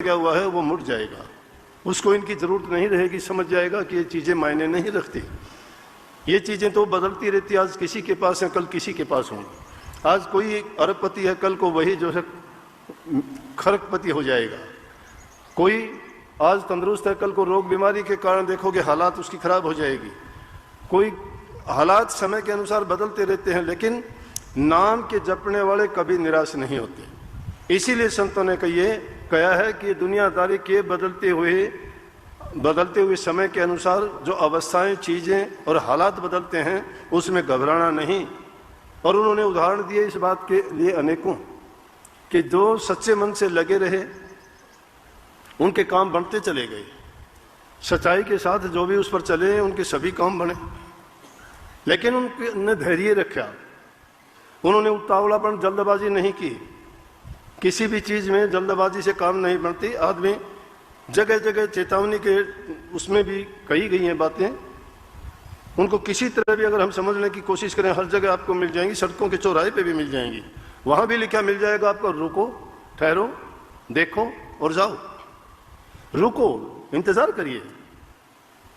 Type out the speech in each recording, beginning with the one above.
क्या हुआ है वो मुड़ जाएगा, उसको इनकी ज़रूरत नहीं रहेगी, समझ जाएगा कि ये चीज़ें मायने नहीं रखती। ये चीज़ें तो बदलती रहती, आज किसी के पास है कल किसी के पास होंगी। आज कोई अरबपति है कल को वही जो है खरबपति हो जाएगा। कोई आज तंदुरुस्त है कल को रोग बीमारी के कारण देखोगे हालात उसकी खराब हो जाएगी। कोई हालात समय के अनुसार बदलते रहते हैं, लेकिन नाम के जपने वाले कभी निराश नहीं होते। इसीलिए संतों ने कहा है कि दुनियादारी के बदलते हुए समय के अनुसार जो अवस्थाएं, चीज़ें और हालात बदलते हैं उसमें घबराना नहीं। और उन्होंने उदाहरण दिए इस बात के लिए अनेकों कि जो सच्चे मन से लगे रहे उनके काम बनते चले गए, सच्चाई के साथ जो भी उस पर चले उनके सभी काम बने। लेकिन उन्होंने धैर्य रखा, उन्होंने उतावलापन, जल्दबाजी नहीं की। किसी भी चीज़ में जल्दबाजी से काम नहीं बनती। आदमी जगह जगह चेतावनी के उसमें भी कही गई हैं बातें, उनको किसी तरह भी अगर हम समझने की कोशिश करें हर जगह आपको मिल जाएंगी, सड़कों के चौराहे पे भी मिल जाएंगी, वहाँ भी लिखा मिल जाएगा आपको, रुको, ठहरो, देखो और जाओ। रुको, इंतज़ार करिए,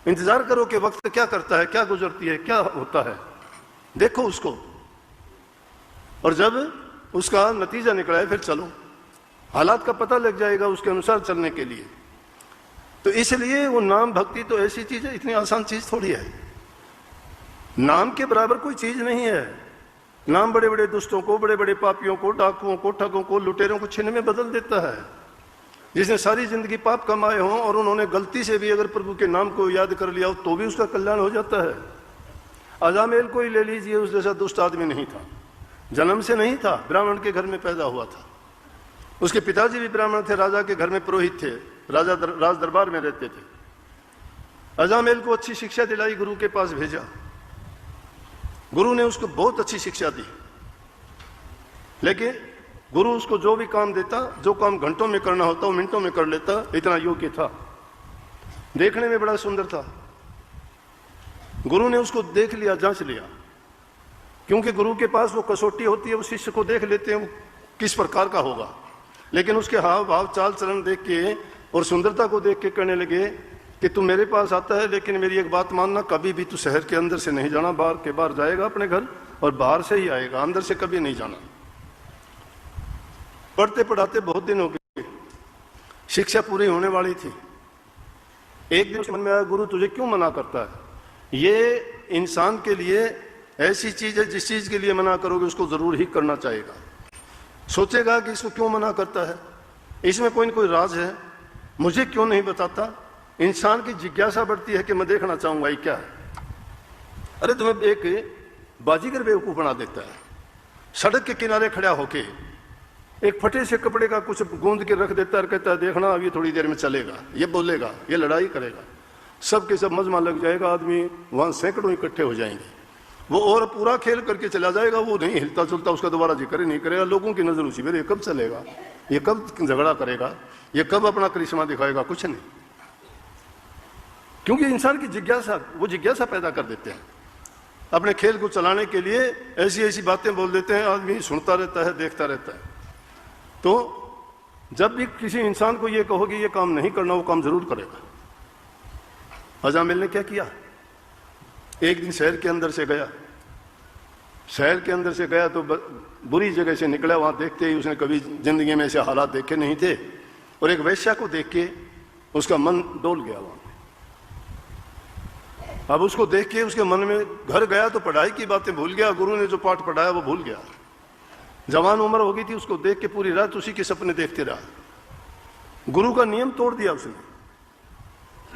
इंतज़ार करो कि वक्त क्या करता है, क्या गुजरती है, क्या होता है, देखो उसको, और जब उसका नतीजा निकला है फिर चलो। हालात का पता लग जाएगा उसके अनुसार चलने के लिए। तो इसलिए वो नाम भक्ति तो ऐसी चीज़ है, इतनी आसान चीज़ थोड़ी है। नाम के बराबर कोई चीज़ नहीं है। नाम बड़े बड़े दुष्टों को, बड़े बड़े पापियों को, डाकुओं को, ठगों को, लुटेरों को छिन में बदल देता है। जिसने सारी जिंदगी पाप कमाए हों और उन्होंने गलती से भी अगर प्रभु के नाम को याद कर लिया हो तो भी उसका कल्याण हो जाता है। अजामेल को ही ले लीजिए, उस जैसा दुष्ट आदमी नहीं था, जन्म से नहीं था, ब्राह्मण के घर में पैदा हुआ था। उसके पिताजी भी ब्राह्मण थे, राजा के घर में पुरोहित थे, राजा राज दरबार में रहते थे। अजामेल को अच्छी शिक्षा दिलाई, गुरु के पास भेजा। गुरु ने उसको बहुत अच्छी शिक्षा दी, लेकिन गुरु उसको जो भी काम देता, जो काम घंटों में करना होता वो मिनटों में कर लेता, इतना योग्य था। देखने में बड़ा सुंदर था। गुरु ने उसको देख लिया, जांच लिया, क्योंकि गुरु के पास वो कसौटी होती है, वो शिष्य को देख लेते हैं वो किस प्रकार का होगा। लेकिन उसके हाव भाव, चाल चलन देख के और सुंदरता को देख के कहने लगे कि तू मेरे पास आता है, लेकिन मेरी एक बात मानना, कभी भी तू शहर के अंदर से नहीं जाना, बाहर के बाहर जाएगा अपने घर और बाहर से ही आएगा, अंदर से कभी नहीं जाना। पढ़ते पढ़ाते बहुत दिन हो गए, शिक्षा पूरी होने वाली थी। एक दिन मन में आया, गुरु तुझे क्यों मना करता है? ये इंसान के लिए ऐसी चीज है जिस चीज के लिए मना करोगे उसको जरूर ही करना चाहेगा। सोचेगा कि इसको क्यों मना करता है, इसमें कोई न कोई राज है, मुझे क्यों नहीं बताता। इंसान की जिज्ञासा बढ़ती है कि मैं देखना चाहूंगा ये क्या है। अरे तुम्हें एक बाजीगर बेवकूफ बना देता है। सड़क के किनारे खड़ा होके एक फटे से कपड़े का कुछ गूंद के रख देता है, कहता है देखना अब ये थोड़ी देर में चलेगा, ये बोलेगा, ये लड़ाई करेगा, सब के सब मजमा लग जाएगा, आदमी वहां सैकड़ों इकट्ठे हो जाएंगे। वो और पूरा खेल करके चला जाएगा, वो नहीं हिलता चलता, उसका दोबारा जिक्र नहीं करेगा। लोगों की नजर उसी में, ये कब चलेगा, ये कब झगड़ा करेगा, ये कब अपना करिश्मा दिखाएगा, कुछ नहीं। क्योंकि इंसान की जिज्ञासा, वो जिज्ञासा पैदा कर देते हैं। अपने खेल को चलाने के लिए ऐसी ऐसी बातें बोल देते हैं, आदमी सुनता रहता है, देखता रहता है। तो जब भी किसी इंसान को ये कहोगे ये काम नहीं करना, वो काम जरूर करेगा। अजामेल ने क्या किया, एक दिन शहर के अंदर से गया, शहर के अंदर से गया तो बुरी जगह से निकला। वहां देखते ही उसने कभी जिंदगी में ऐसे हालात देखे नहीं थे, और एक वैश्या को देख के उसका मन डोल गया वहां। अब उसको देख के उसके मन में, घर गया तो पढ़ाई की बातें भूल गया, गुरु ने जो पाठ पढ़ाया वो भूल गया। जवान उम्र हो गई थी, उसको देख के पूरी रात उसी के सपने देखते रहा। गुरु का नियम तोड़ दिया उसने।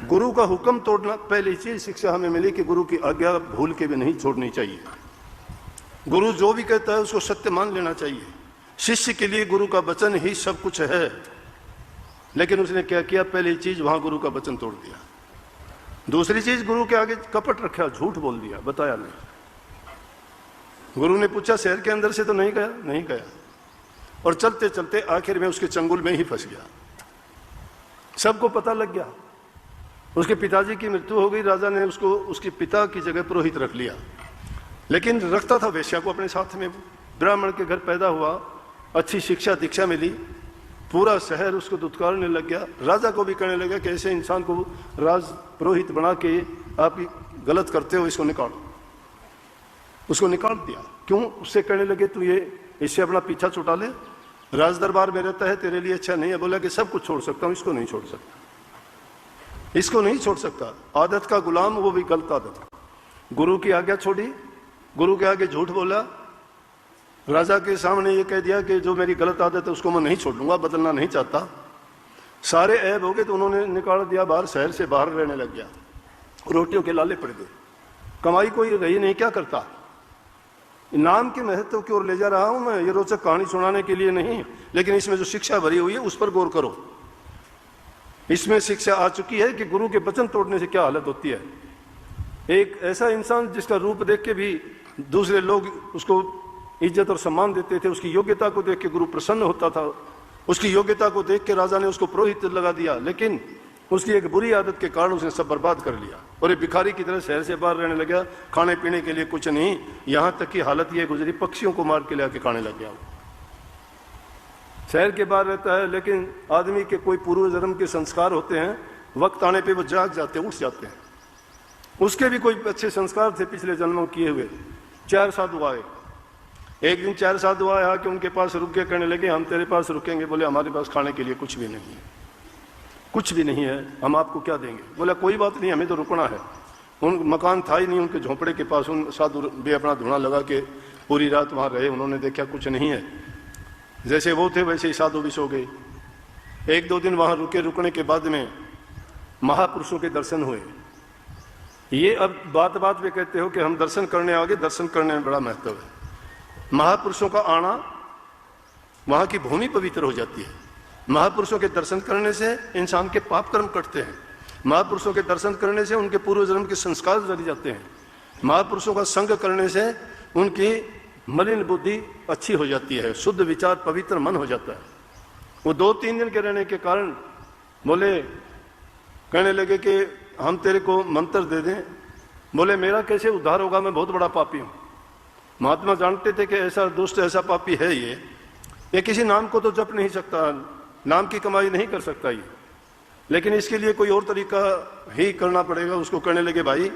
गुरु का हुक्म तोड़ना, पहली चीज शिक्षा हमें मिली कि गुरु की आज्ञा भूल के भी नहीं छोड़नी चाहिए। गुरु जो भी कहता है उसको सत्य मान लेना चाहिए। शिष्य के लिए गुरु का वचन ही सब कुछ है। लेकिन उसने क्या किया, पहली चीज वहां गुरु का वचन तोड़ दिया। दूसरी चीज, गुरु के आगे कपट रखा, झूठ बोल दिया, बताया नहीं। गुरु ने पूछा शहर के अंदर से तो नहीं गया, नहीं गया, और चलते चलते आखिर में उसके चंगुल में ही फंस गया। सबको पता लग गया। उसके पिताजी की मृत्यु हो गई, राजा ने उसको उसके पिता की जगह पुरोहित रख लिया, लेकिन रखता था वेश्या को अपने साथ में। ब्राह्मण के घर पैदा हुआ, अच्छी शिक्षा दीक्षा मिली, पूरा शहर उसको दुत्कारने लग गया। राजा को भी कहने लगा कि ऐसे इंसान को राज पुरोहित बना के आप गलत करते हो, इसको निकालो। उसको निकाल दिया। क्यों? उससे कहने लगे तू ये इससे अपना पीछा छुटा ले, राज दरबार में रहता है, तेरे लिए अच्छा नहीं है। बोला कि सब कुछ छोड़ सकता हूं, इसको नहीं छोड़ सकता, इसको नहीं छोड़ सकता। आदत का गुलाम, वो भी गलत आदत। गुरु की आज्ञा छोड़ी, गुरु के आगे झूठ बोला, राजा के सामने ये कह दिया कि जो मेरी गलत आदत है उसको मैं नहीं छोड़ूंगा, बदलना नहीं चाहता। सारे ऐब हो गए तो उन्होंने निकाल दिया बाहर, शहर से बाहर रहने लग गया। रोटियों के लाले पड़ गए, कमाई कोई रही नहीं, क्या करता। नाम के महत्व की ओर ले जा रहा हूं मैं, ये रोचक कहानी सुनाने के लिए नहीं, लेकिन इसमें जो शिक्षा भरी हुई है उस पर गौर करो। इसमें शिक्षा आ चुकी है कि गुरु के वचन तोड़ने से क्या हालत होती है। एक ऐसा इंसान जिसका रूप देख के भी दूसरे लोग उसको इज्जत और सम्मान देते थे, उसकी योग्यता को देख के गुरु प्रसन्न होता था, उसकी योग्यता को देख के राजा ने उसको पुरोहित लगा दिया, लेकिन उसकी एक बुरी आदत के कारण उसने सब बर्बाद कर लिया और एक भिखारी की तरह शहर से बाहर रहने लगा। खाने पीने के लिए कुछ नहीं, यहां तक की हालत यह गुजरी पक्षियों को मार के लाके खाने लग गया। शहर के बाहर रहता है, लेकिन आदमी के कोई पूर्व जन्म के संस्कार होते हैं, वक्त आने पे वो जाग जाते हैं, उठ जाते हैं। उसके भी कोई अच्छे संस्कार थे पिछले जन्मों किए हुए। 4 साधु आए, एक दिन 4 साधु आए आके उनके पास रुक के कहने लगे हम तेरे पास रुकेंगे। बोले हमारे पास खाने के लिए कुछ भी नहीं है, कुछ भी नहीं है, हम आपको क्या देंगे। बोला कोई बात नहीं, हमें तो रुकना है। उन मकान था ही नहीं, उनके झोंपड़े के पास उन साधु भी अपना धुआं लगा के पूरी रात वहां रहे। उन्होंने देखा कुछ नहीं है, जैसे वो थे वैसे ही साधु भी सो गए। 1-2 दिन वहां रुके, रुकने के बाद में महापुरुषों के दर्शन हुए। ये अब बात बात में कहते हो कि हम दर्शन करने आगे, दर्शन करने में बड़ा महत्व है। महापुरुषों का आना, वहां की भूमि पवित्र हो जाती है। महापुरुषों के दर्शन करने से इंसान के पाप कर्म कटते हैं। महापुरुषों के दर्शन करने से उनके पूर्व जन्म के संस्कार जल जाते हैं। महापुरुषों का संग करने से उनकी मलिन बुद्धि अच्छी हो जाती है, शुद्ध विचार पवित्र मन हो जाता है। वो 2-3 दिन के रहने के कारण बोले, कहने लगे कि हम तेरे को मंत्र दे दें। बोले मेरा कैसे उद्धार होगा, मैं बहुत बड़ा पापी हूं। महात्मा जानते थे कि ऐसा दुष्ट ऐसा पापी है ये किसी नाम को तो जप नहीं सकता, नाम की कमाई नहीं कर सकता ये, लेकिन इसके लिए कोई और तरीका ही करना पड़ेगा। उसको कहने लगे भाई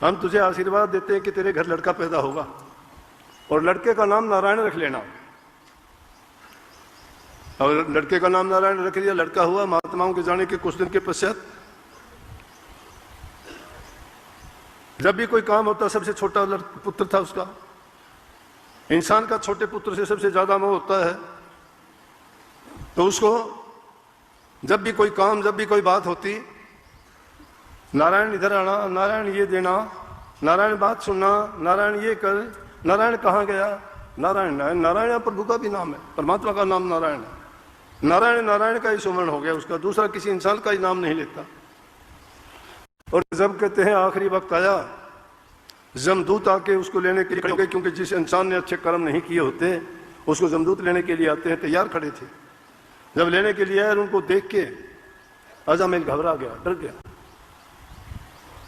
हम तुझे आशीर्वाद देते हैं कि तेरे घर लड़का पैदा होगा और लड़के का नाम नारायण रख लेना। और लड़के का नाम नारायण रख लिया, लड़का हुआ। महात्माओं के जाने के कुछ दिन के पश्चात जब भी कोई काम होता, सबसे छोटा पुत्र था उसका। इंसान का छोटे पुत्र से सबसे ज्यादा मोह होता है, तो उसको जब भी कोई काम, जब भी कोई बात होती, नारायण इधर आना, नारायण ये देना, नारायण बात सुनना, नारायण ये कर, नारायण कहाँ गया, नारायण नारायण प्रभु का भी नाम है, परमात्मा का नाम नारायण है। नारायण नारायण का ही सुमरण हो गया उसका, दूसरा किसी इंसान का ही नाम नहीं लेता। और जब कहते हैं आखिरी वक्त आया, जमदूत आके उसको लेने के लिए खड़े हो गए, क्योंकि जिस इंसान ने अच्छे कर्म नहीं किए होते उसको जमदूत लेने के लिए आते हैं, तैयार खड़े थे। जब लेने के लिए आए उनको देख के अजामिल घबरा गया, डर गया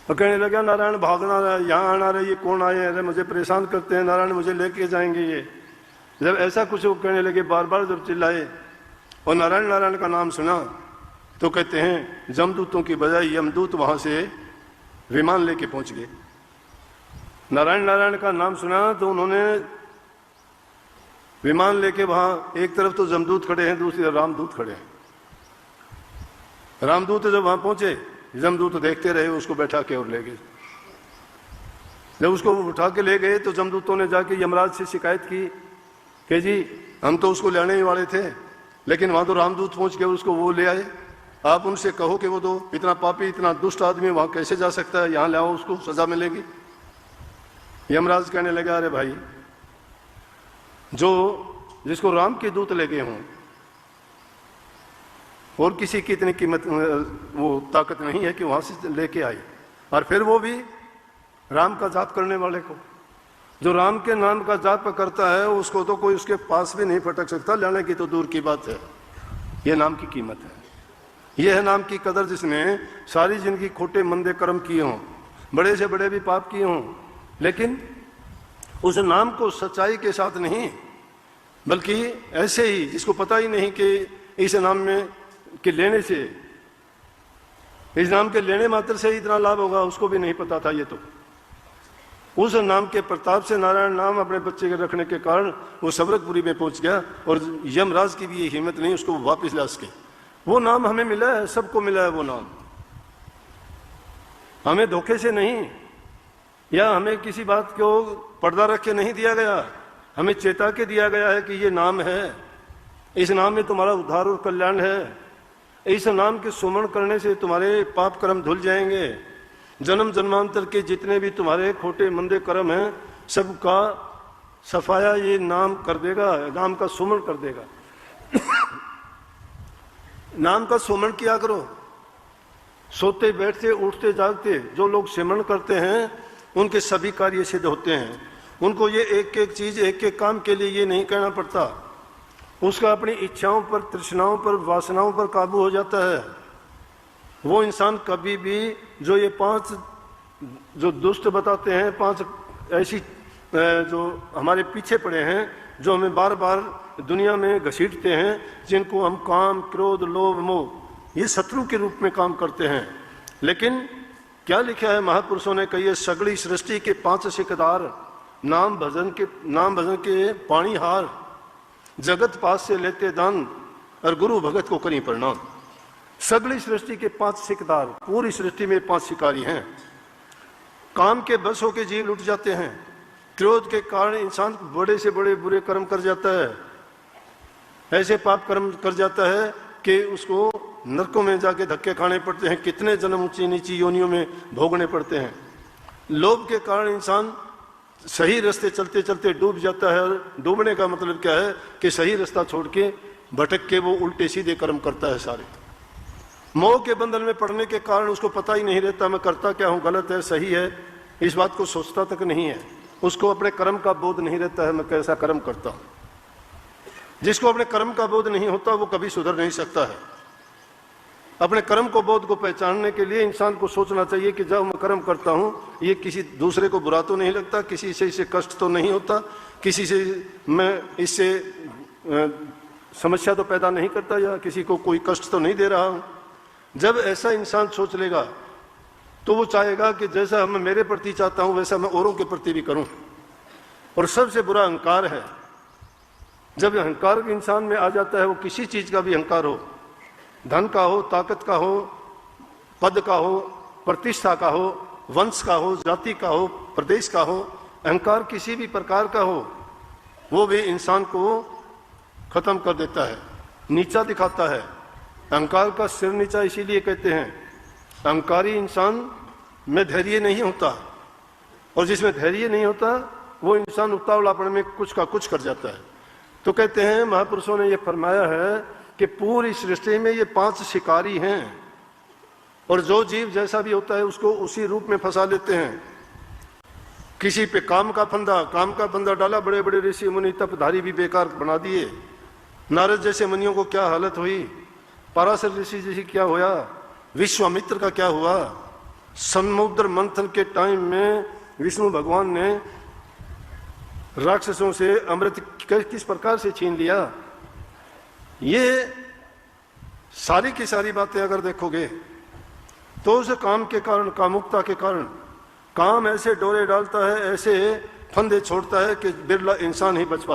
और कहने लगा नारायण भागना रहा, यहाँ आना रहे, ये कौन आए हैं, मुझे परेशान करते हैं, नारायण मुझे लेके जाएंगे ये। जब ऐसा कुछ वो कहने लगे, बार बार जब चिल्लाए और नारायण नारायण का नाम सुना, तो कहते हैं जमदूतों की बजाय यमदूत वहां से विमान लेके पहुंच गए। नारायण नारायण का नाम सुना तो उन्होंने विमान लेके वहां, एक तरफ तो जमदूत खड़े हैं, दूसरी तरफ रामदूत खड़े हैं। रामदूत जब वहां पहुंचे, जमदूत देखते रहे, उसको बैठा के और ले गए। जब उसको उठा के ले गए तो जमदूतों ने जाके यमराज से शिकायत की कि जी हम तो उसको लेने ही वाले थे, लेकिन वहां तो रामदूत पहुंच के उसको वो ले आए। आप उनसे कहो कि वो तो इतना पापी, इतना दुष्ट आदमी वहां कैसे जा सकता है, यहां लाओ, उसको सजा मिलेगी। यमराज कहने लगा अरे भाई, जो जिसको राम के दूत ले गए हों और किसी की इतनी कीमत, वो ताकत नहीं है कि वहां से लेके आए, और फिर वो भी राम का जाप करने वाले को। जो राम के नाम का जाप करता है उसको तो कोई उसके पास भी नहीं फटक सकता, लेने की तो दूर की बात है। यह नाम की कीमत है, यह है नाम की कदर, जिसने सारी जिंदगी खोटे मंदे कर्म किए हों, बड़े से बड़े भी पाप किए हों, लेकिन उस नाम को सच्चाई के साथ नहीं, बल्कि ऐसे ही जिसको पता ही नहीं कि इस नाम में के लेने से, इस नाम के लेने मात्र से इतना लाभ होगा, उसको भी नहीं पता था। ये तो उस नाम के प्रताप से नारायण नाम अपने बच्चे के रखने के कारण वो सबरकपुरी में पहुंच गया और यमराज की भी ये हिम्मत नहीं उसको वापस ला सके। वो नाम हमें मिला है, सबको मिला है वो नाम, हमें धोखे से नहीं, या हमें किसी बात को पर्दा रख के नहीं दिया गया, हमें चेता के दिया गया है कि ये नाम है, इस नाम में तुम्हारा उद्धार और कल्याण है, इस नाम के सुमरण करने से तुम्हारे पाप कर्म धुल जाएंगे, जन्म जन्मांतर के जितने भी तुम्हारे खोटे मंदे कर्म हैं सबका सफाया ये नाम कर देगा, नाम का सुमरण कर देगा। नाम का सुमरण किया करो, सोते बैठते उठते जागते जो लोग सिमरण करते हैं उनके सभी कार्य सिद्ध होते हैं। उनको ये एक एक चीज एक एक काम के लिए ये नहीं कहना पड़ता, उसका अपनी इच्छाओं पर, तृष्णाओं पर, वासनाओं पर काबू हो जाता है। वो इंसान कभी भी जो ये 5 जो दुष्ट बताते हैं, 5 ऐसी जो हमारे पीछे पड़े हैं, जो हमें बार बार दुनिया में घसीटते हैं, जिनको हम काम, क्रोध, लोभ, मोह ये शत्रु के रूप में काम करते हैं। लेकिन क्या लिखा है महापुरुषों ने, कही है सगड़ी सृष्टि के 5 सिकदार, नाम भजन के पाणीहार, जगत पास से लेते दान और गुरु भगत को करी प्रणाम। सगड़ी सृष्टि के 5 सिकदार, पूरी सृष्टि में 5 शिकारी हैं। काम के बस होके जीव लुट जाते हैं, क्रोध के कारण इंसान बड़े से बड़े बुरे कर्म कर जाता है, ऐसे पाप कर्म कर जाता है कि उसको नरकों में जाके धक्के खाने पड़ते हैं, कितने जन्म ऊंची नीची योनियों में भोगने पड़ते हैं। लोभ के कारण इंसान सही रास्ते चलते चलते डूब जाता है, और डूबने का मतलब क्या है कि सही रास्ता छोड़ के भटक के वो उल्टे सीधे कर्म करता है सारे। मोह के बंधन में पड़ने के कारण उसको पता ही नहीं रहता मैं करता क्या हूँ, गलत है सही है, इस बात को सोचता तक नहीं है। उसको अपने कर्म का बोध नहीं रहता है मैं कैसा कर्म करता हूँ। जिसको अपने कर्म का बोध नहीं होता वो कभी सुधर नहीं सकता है। अपने कर्म को बोध को पहचानने के लिए इंसान को सोचना चाहिए कि जब मैं कर्म करता हूँ ये किसी दूसरे को बुरा तो नहीं लगता, किसी से इसे कष्ट तो नहीं होता, किसी से मैं इससे समस्या तो पैदा नहीं करता, या किसी को कोई कष्ट तो नहीं दे रहा हूँ। जब ऐसा इंसान सोच लेगा तो वो चाहेगा कि जैसा मैं मेरे प्रति चाहता हूँ वैसा मैं औरों के प्रति भी करूँ। और सबसे बुरा अहंकार है। जब अहंकार इंसान में आ जाता है, वो किसी चीज का भी अहंकार हो, धन का हो, ताकत का हो, पद का हो, प्रतिष्ठा का हो, वंश का हो, जाति का हो, प्रदेश का हो, अहंकार किसी भी प्रकार का हो, वो भी इंसान को खत्म कर देता है, नीचा दिखाता है। अहंकार का सिर नीचा इसीलिए कहते हैं, अहंकारी इंसान में धैर्य नहीं होता, और जिसमें धैर्य नहीं होता वो इंसान उतावलापन में कुछ का कुछ कर जाता है। तो कहते हैं महापुरुषों ने ये फरमाया है कि पूरी सृष्टि में ये 5 शिकारी हैं, और जो जीव जैसा भी होता है उसको उसी रूप में फंसा लेते हैं। किसी पे काम का फंदा डाला, बड़े बड़े ऋषि मुनि तपधारी भी बेकार बना दिए। नारद जैसे मुनियों को क्या हालत हुई, पराशर ऋषि जैसी क्या हुआ, विश्वामित्र का क्या हुआ। समुद्र मंथन के टाइम में विष्णु भगवान ने राक्षसों से अमृत किस प्रकार से छीन लिया। ये सारी की सारी बातें अगर देखोगे तो उस काम के कारण, कामुकता के कारण, काम ऐसे डोरे डालता है, ऐसे फंदे छोड़ता है कि बिरला इंसान ही बच पाता है।